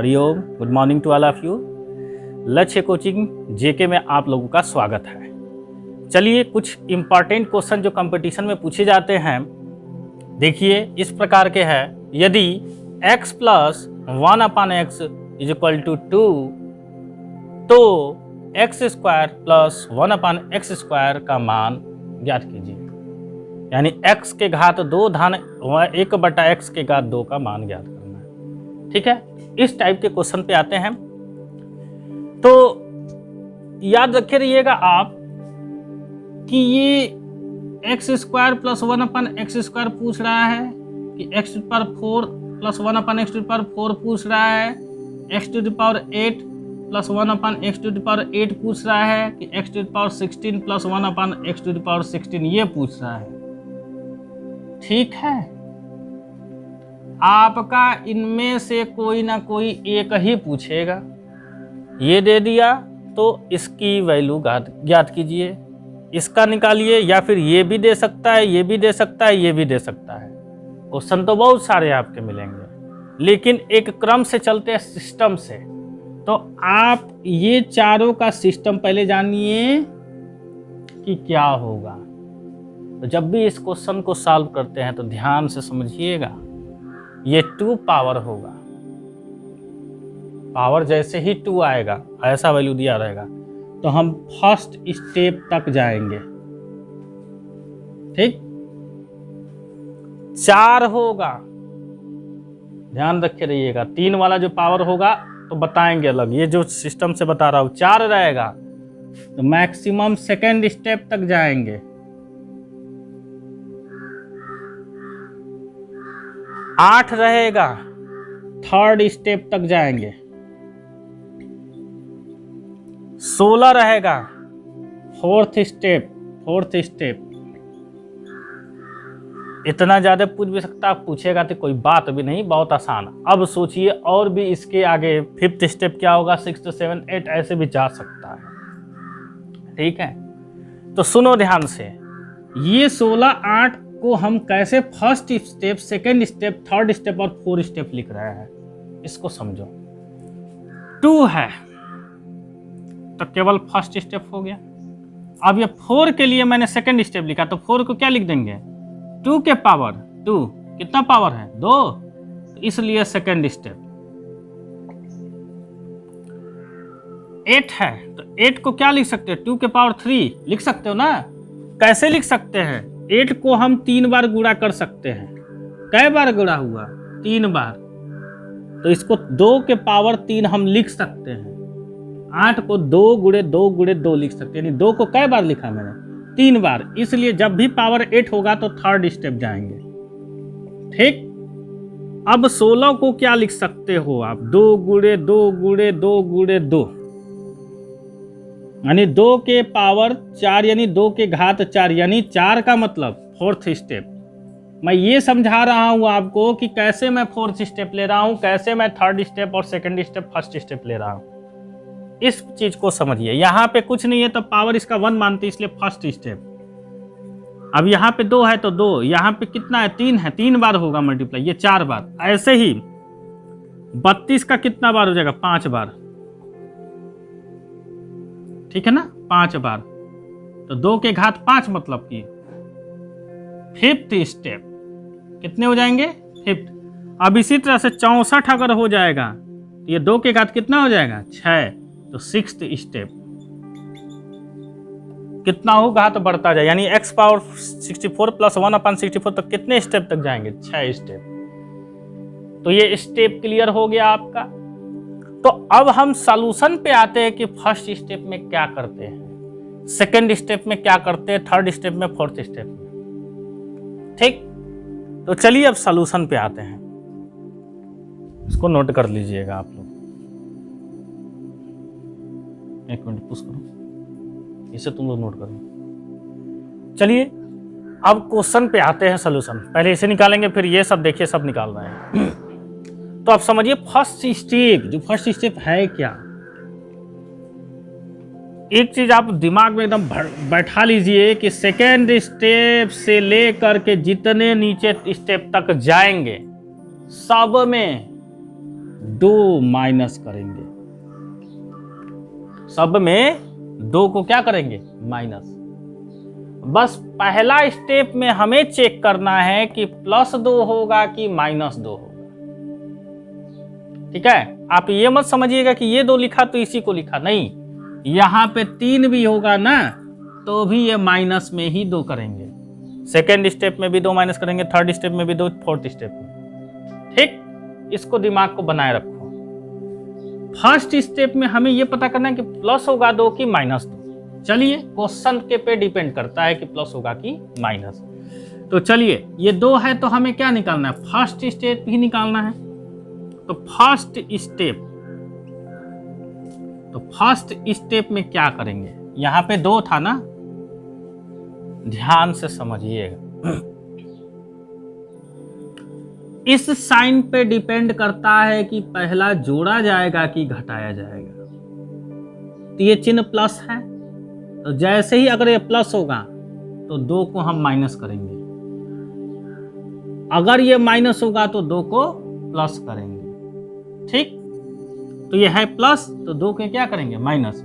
Hariom, good morning to all of you. Lakshya coaching JK में आप लोगों का स्वागत है। चलिए कुछ इम्पॉर्टेंट क्वेश्चन जो कंपटीशन में पूछे जाते हैं, देखिए इस प्रकार के हैं। यदि x plus 1/x is equal to 2, तो x स्क्वायर प्लस 1/x² का मान ज्ञात कीजिए। यानी x के घात 2 धन 1/x के घात 2 का मान ज्ञात करना है। ठीक है, इस टाइप के क्वेश्चन पे आते हैं। तो याद रखे रहिएगा आप कि ये x² प्लस 1/x² पूछ रहा है कि x⁴ प्लस 1/x⁴ पूछ रहा है, x⁸ प्लस 1/x⁸ पूछ रहा है कि x�16 प्लस 1/x�16 ये पूछ रहा है। ठीक है, आपका इनमें से कोई ना कोई एक ही पूछेगा। ये दे दिया तो इसकी वैल्यू ज्ञात कीजिए, इसका निकालिए, या फिर ये भी दे सकता है, ये भी दे सकता है, ये भी दे सकता है। क्वेश्चन तो बहुत सारे आपके मिलेंगे, लेकिन एक क्रम से चलते हैं, सिस्टम से। तो आप ये चारों का सिस्टम पहले जानिए कि क्या होगा। तो जब भी इस क्वेश्चन को सॉल्व करते हैं तो ध्यान से समझिएगा। ये 2 पावर होगा, पावर जैसे ही 2 आएगा ऐसा वैल्यू दिया रहेगा तो हम फर्स्ट स्टेप तक जाएंगे। ठीक, 4 होगा, ध्यान रखे रहिएगा। 3 वाला जो पावर होगा तो बताएंगे अलग, ये जो सिस्टम से बता रहा हूं 4 रहेगा तो मैक्सिमम सेकेंड स्टेप तक जाएंगे। 8 रहेगा, थर्ड स्टेप तक जाएंगे। 16 रहेगा, फोर्थ स्टेप। इतना ज्यादा पूछ भी सकता, पूछेगा तो कोई बात भी नहीं, बहुत आसान। अब सोचिए और भी इसके आगे 5th स्टेप क्या होगा, 6th 7th 8 ऐसे भी जा सकता है। ठीक है, तो सुनो ध्यान से। ये 16 8 को हम कैसे first step, second step, third step और 4th स्टेप लिख रहे हैं, इसको समझो। 2 है तो केवल फर्स्ट स्टेप हो गया। अब ये 4 के लिए मैंने सेकेंड स्टेप लिखा, तो 4 को क्या लिख देंगे, 2 के पावर 2। कितना पावर है, 2, तो इसलिए सेकेंड स्टेप। 8 है तो 8 को क्या लिख सकते हैं, 2 के पावर 3 लिख सकते हो ना। कैसे लिख सकते हैं, 8 को हम 3 बार गुणा कर सकते हैं। कै बार गुणा हुआ, 3 बार, तो इसको 2 के पावर 3 हम लिख सकते हैं। 8 को 2 गुणे 2 गुणे 2 लिख सकते हैं, यानी 2 को कै बार लिखा मैंने, 3 बार। इसलिए जब भी पावर 8 होगा तो थर्ड स्टेप जाएंगे। ठीक, अब 16 को क्या लिख सकते हो आप, 2 गुणे 2 गुणे 2 गुणे 2, यानी 2 के पावर 4, यानी 2 के घात 4, यानी 4 का मतलब फोर्थ स्टेप। मैं ये समझा रहा हूं आपको कि कैसे मैं फोर्थ स्टेप ले रहा हूं, कैसे मैं थर्ड स्टेप और सेकंड स्टेप, फर्स्ट स्टेप ले रहा हूं। इस चीज को समझिए। यहां पे कुछ नहीं है तो पावर इसका 1 मानते, इसलिए फर्स्ट स्टेप। अब यहाँ पे 2 है तो 2, यहाँ पे कितना है, 3 है, 3 बार होगा मल्टीप्लाई, ये 4 बार। ऐसे ही 32 का कितना बार हो जाएगा, 5 बार। ठीक है ना, 5 बार, तो 2 के घात 5 मतलब कि 5th स्टेप। कितने हो जाएंगे, 5th। अब इसी तरह से 64 अगर हो जाएगा तो ये 2 के घात कितना हो जाएगा, 6, तो 6th स्टेप। कितना हो, घात बढ़ता जाए, यानी x पावर 64 प्लस 1/64 तक कितने स्टेप तक जाएंगे, 6 स्टेप। तो ये स्टेप क्लियर हो गया आपका। तो अब हम सॉल्यूशन पे आते हैं कि फर्स्ट स्टेप में क्या करते हैं, सेकंड स्टेप में क्या करते हैं, थर्ड स्टेप में, फोर्थ स्टेप में। ठीक, तो चलिए अब सॉल्यूशन पे आते हैं। इसको नोट कर लीजिएगा आप लोग। 1 मिनट पुश करो, इसे तुम लोग नोट करो। चलिए अब क्वेश्चन पे आते हैं, सॉल्यूशन। पहले इसे निकालेंगे, फिर ये सब देखिए, सब निकाल रहे हैं। तो आप समझिए फर्स्ट स्टेप, जो फर्स्ट स्टेप है क्या। एक चीज आप दिमाग में एकदम बैठा लीजिए कि सेकेंड स्टेप से लेकर के जितने नीचे स्टेप तक जाएंगे, सब में 2 माइनस करेंगे, सब में 2 को क्या करेंगे, माइनस। बस पहला स्टेप में हमें चेक करना है कि +2 होगा कि -2 होगा। ठीक है, आप ये मत समझिएगा कि ये 2 लिखा तो इसी को लिखा, नहीं, यहां पे 3 भी होगा ना तो भी ये माइनस में ही 2 करेंगे। सेकेंड स्टेप में भी 2 माइनस करेंगे, थर्ड स्टेप में भी 2, फोर्थ स्टेप में। ठीक, इसको दिमाग को बनाए रखो। फर्स्ट स्टेप में हमें यह पता करना है कि प्लस होगा 2 कि -2। चलिए, क्वेश्चन के पे डिपेंड करता है कि प्लस होगा कि माइनस। तो चलिए, ये 2 है तो हमें क्या निकालना है, फर्स्ट स्टेप ही निकालना है। तो फर्स्ट स्टेप में क्या करेंगे, यहां पे 2 था ना, ध्यान से समझिएगा। इस साइन पे डिपेंड करता है कि पहला जोड़ा जाएगा कि घटाया जाएगा। तो ये चिन्ह प्लस है, तो जैसे ही अगर ये प्लस होगा तो 2 को हम माइनस करेंगे, अगर ये माइनस होगा तो 2 को प्लस करेंगे। ठीक, तो ये है प्लस, तो 2 के क्या करेंगे, माइनस।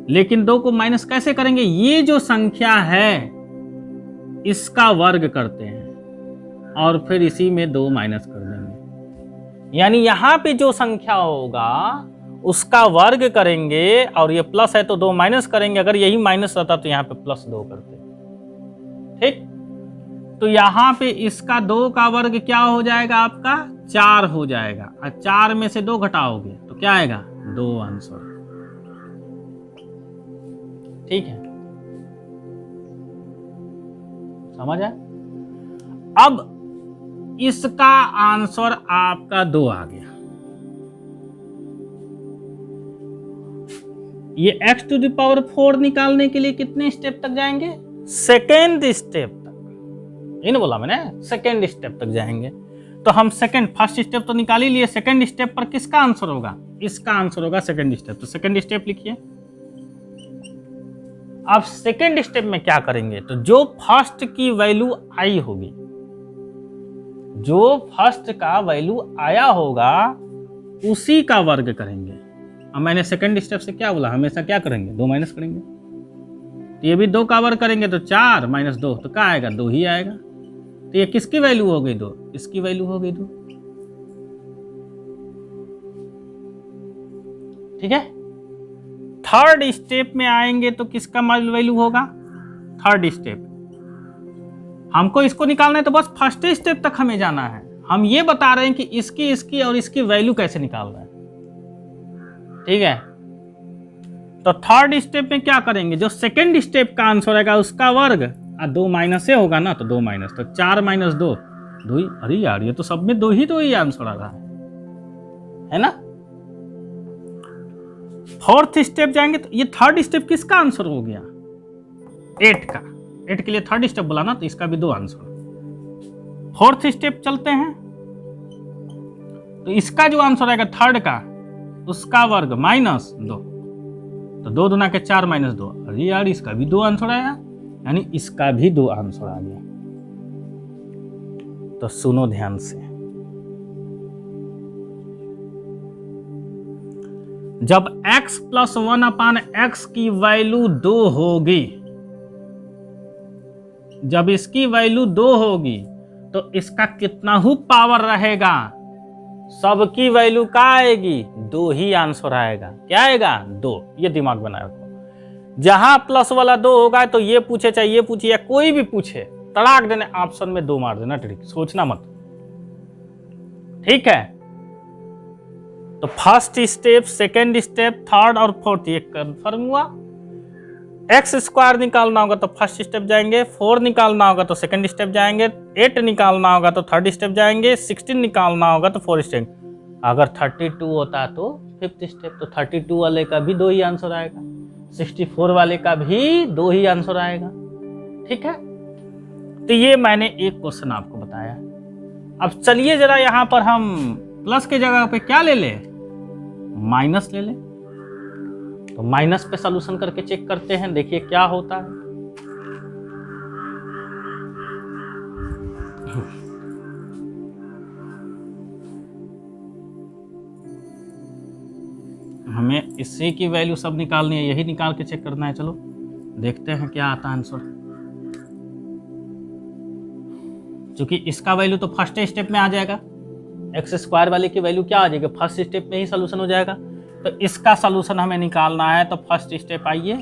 लेकिन 2 को माइनस कैसे करेंगे, ये जो संख्या है इसका वर्ग करते हैं और फिर इसी में 2 माइनस कर देंगे। यानी यहां पे जो संख्या होगा उसका वर्ग करेंगे, और ये प्लस है तो 2 माइनस करेंगे। अगर यही माइनस रहता तो यहाँ पे +2 करते। ठीक, तो यहां पे इसका 2 का वर्ग क्या हो जाएगा, आपका 4 हो जाएगा, और 4 में से 2 घटाओगे तो क्या आएगा, 2 आंसर। ठीक है, समझ आया। अब इसका आंसर आपका 2 आ गया। ये x⁴ निकालने के लिए कितने स्टेप तक जाएंगे, सेकेंड स्टेप तक। ये नहीं बोला मैंने, सेकेंड स्टेप तक जाएंगे। तो हम फर्स्ट स्टेप तो निकाल ही लिए, सेकेंड स्टेप पर किसका आंसर होगा, इसका आंसर होगा सेकेंड स्टेप। तो सेकेंड स्टेप लिखिए। अब सेकेंड स्टेप में क्या करेंगे, तो जो फर्स्ट की वैल्यू आई होगी, जो फर्स्ट का वैल्यू आया होगा उसी का वर्ग करेंगे। अब मैंने सेकंड स्टेप से क्या बोला, हमेशा क्या करेंगे, 2 माइनस करेंगे। तो ये भी 2 का वर्ग करेंगे तो 4 - 2 तो क्या आएगा, 2 ही आएगा। तो ये किसकी वैल्यू हो गई, 2, इसकी वैल्यू हो गई 2। ठीक है, थर्ड स्टेप में आएंगे तो किसका वैल्यू होगा, थर्ड स्टेप। हमको इसको निकालना है तो बस फर्स्ट स्टेप तक हमें जाना है। हम ये बता रहे हैं कि इसकी और इसकी वैल्यू कैसे निकालना है। ठीक है, तो थर्ड स्टेप में क्या करेंगे, जो सेकेंड स्टेप का आंसर आएगा उसका वर्ग, और 2 माइनस से होगा ना तो 2 माइनस, तो 4 - 2 2 ही। अरे यार, ये तो सब में 2 ही आंसर आ रहा है ना। फोर्थ स्टेप जाएंगे तो ये थर्ड स्टेप किसका आंसर हो गया, 8 का। 8 के लिए थर्ड स्टेप बोला ना, तो इसका भी 2 आंसर। फोर्थ स्टेप चलते हैं, तो इसका जो आंसर आएगा थर्ड का, उसका वर्ग -2, तो 2 दूना के 4 - 2। अरे यार, इसका भी 2 आंसर आया, यानी इसका भी 2 आंसर आ गया। तो सुनो ध्यान से, जब x + 1/x की वैल्यू 2 होगी, जब इसकी वैल्यू 2 होगी तो इसका कितना ही पावर रहेगा, सबकी वैल्यू क्या आएगी, 2 ही आंसर आएगा। क्या आएगा, 2। ये दिमाग बनाए रखो। जहां प्लस वाला 2 होगा तो ये पूछे चाहे ये पूछे या कोई भी पूछे, तड़ाक देने ऑप्शन में 2 मार देना, ठीक, सोचना मत। ठीक है, तो first step, second step, third और फोर्थ ये कंफर्म हुआ। x² निकालना होगा तो फर्स्ट स्टेप जाएंगे, 4 निकालना होगा तो सेकंड स्टेप जाएंगे, 8 निकालना होगा तो थर्ड स्टेप जाएंगे, 16 निकालना होगा तो फोर्थ स्टेप। अगर 32 होता तो फिफ्थ स्टेप, तो 32 वाले का भी 2 ही आंसर आएगा, 64 वाले का भी 2 ही आंसर आएगा। ठीक है, तो ये मैंने एक क्वेश्चन आपको बताया। अब चलिए जरा यहां पर हम प्लस के जगह पे क्या ले ले, माइनस ले ले। तो माइनस पे सॉल्यूशन करके चेक करते हैं, देखिए क्या होता है। इस c की वैल्यू सब निकालनी है, यही निकाल के चेक करना है। चलो देखते हैं क्या आता है आंसर। क्योंकि इसका वैल्यू तो फर्स्ट स्टेप में आ जाएगा, एक्स स्क्वायर वाले की वैल्यू क्या आ जाएगी, फर्स्ट स्टेप में ही सोल्यूशन हो जाएगा। तो इसका सोल्यूशन हमें निकालना है, तो फर्स्ट स्टेप आइए,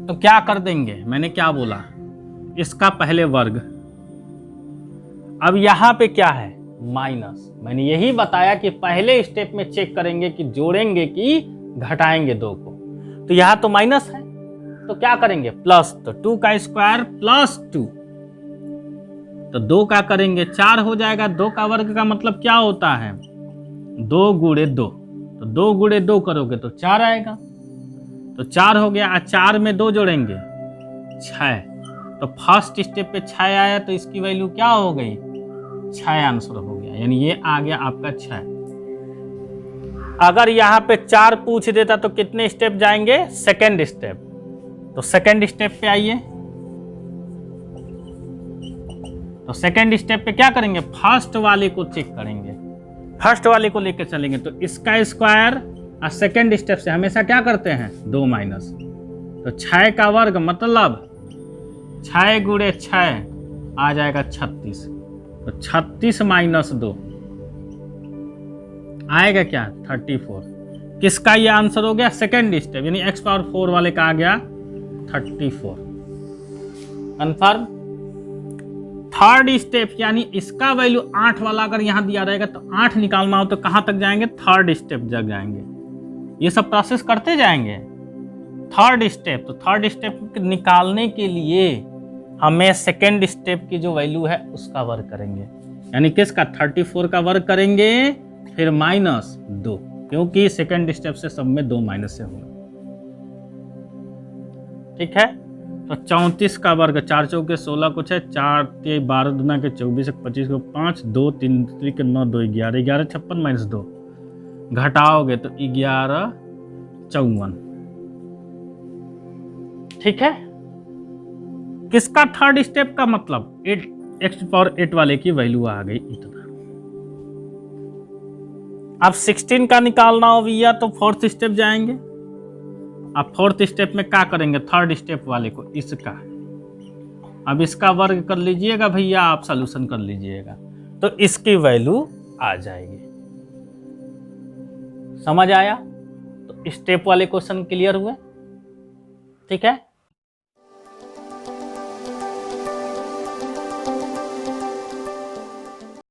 तो क्या कर देंगे, मैंने क्या बोला, इसका पहले वर्ग। अब यहां पे क्या है, माइनस। मैंने यही बताया कि पहले स्टेप में चेक करेंगे कि जोड़ेंगे कि घटाएंगे 2 को। तो यहां तो माइनस है, तो क्या करेंगे, प्लस। तो 2 का स्क्वायर प्लस 2, तो 2 का करेंगे 4 हो जाएगा। 2 का वर्ग का मतलब क्या होता है, 2 गुणे 2। तो 2 गुणे 2 करोगे तो 4 आएगा, तो 4 हो गया। 4 में 2 जोड़ेंगे 6, तो फर्स्ट स्टेप पे 6 आया, तो इसकी वैल्यू क्या हो गई, 6 आंसर हो गया, यानी ये आ गया आपका 6। अगर यहाँ पे 4 पूछ देता तो कितने स्टेप जाएंगे, सेकेंड स्टेप। तो सेकेंड स्टेप पे आइए, तो सेकेंड स्टेप पे क्या करेंगे, फर्स्ट वाले को चेक करेंगे, फर्स्ट वाले को लेकर चलेंगे। तो इसका स्क्वायर और सेकेंड स्टेप से हमेशा क्या करते हैं, 2 माइनस। तो 6 का वर्ग मतलब 6 गुणे 6 आ जाएगा 36। तो 36 माइनस 2 आएगा क्या, 34। किसका ये आंसर हो गया, सेकेंड स्टेप, यानी x पावर 4 वाले का आ गया 34। कंफर्म। थर्ड स्टेप यानी इसका वैल्यू 8 वाला अगर यहां दिया रहेगा तो 8 निकालना हो तो कहां तक जाएंगे, थर्ड स्टेप तक जाएंगे। ये सब प्रोसेस करते जाएंगे। थर्ड स्टेप, तो थर्ड स्टेप निकालने के लिए हमें सेकेंड स्टेप की जो वैल्यू है उसका वर्ग करेंगे, यानी किसका, 34 का वर्ग करेंगे, फिर माइनस 2, क्योंकि सेकेंड स्टेप से सब में 2 माइनस से होगा। ठीक है, तो 34 का वर्ग, 4 चौके 16 कुछ है, 4 12 दुना के 24 25 को 5 2 3 3 के 9 2 11 11 56 माइनस 2 घटाओगे तो 11 54। ठीक है, किसका थर्ड स्टेप का मतलब 8 x पावर 8 वाले की वैल्यू आ गई इतना। अब 16 का निकालना हो भैया तो फोर्थ स्टेप जाएंगे। अब फोर्थ स्टेप में क्या करेंगे, थर्ड स्टेप वाले को, इसका, अब इसका वर्ग कर लीजिएगा भैया, आप सॉल्यूशन कर लीजिएगा तो इसकी वैल्यू आ जाएगी। समझ आया? तो स्टेप वाले क्वेश्चन क्लियर हुए। ठीक है।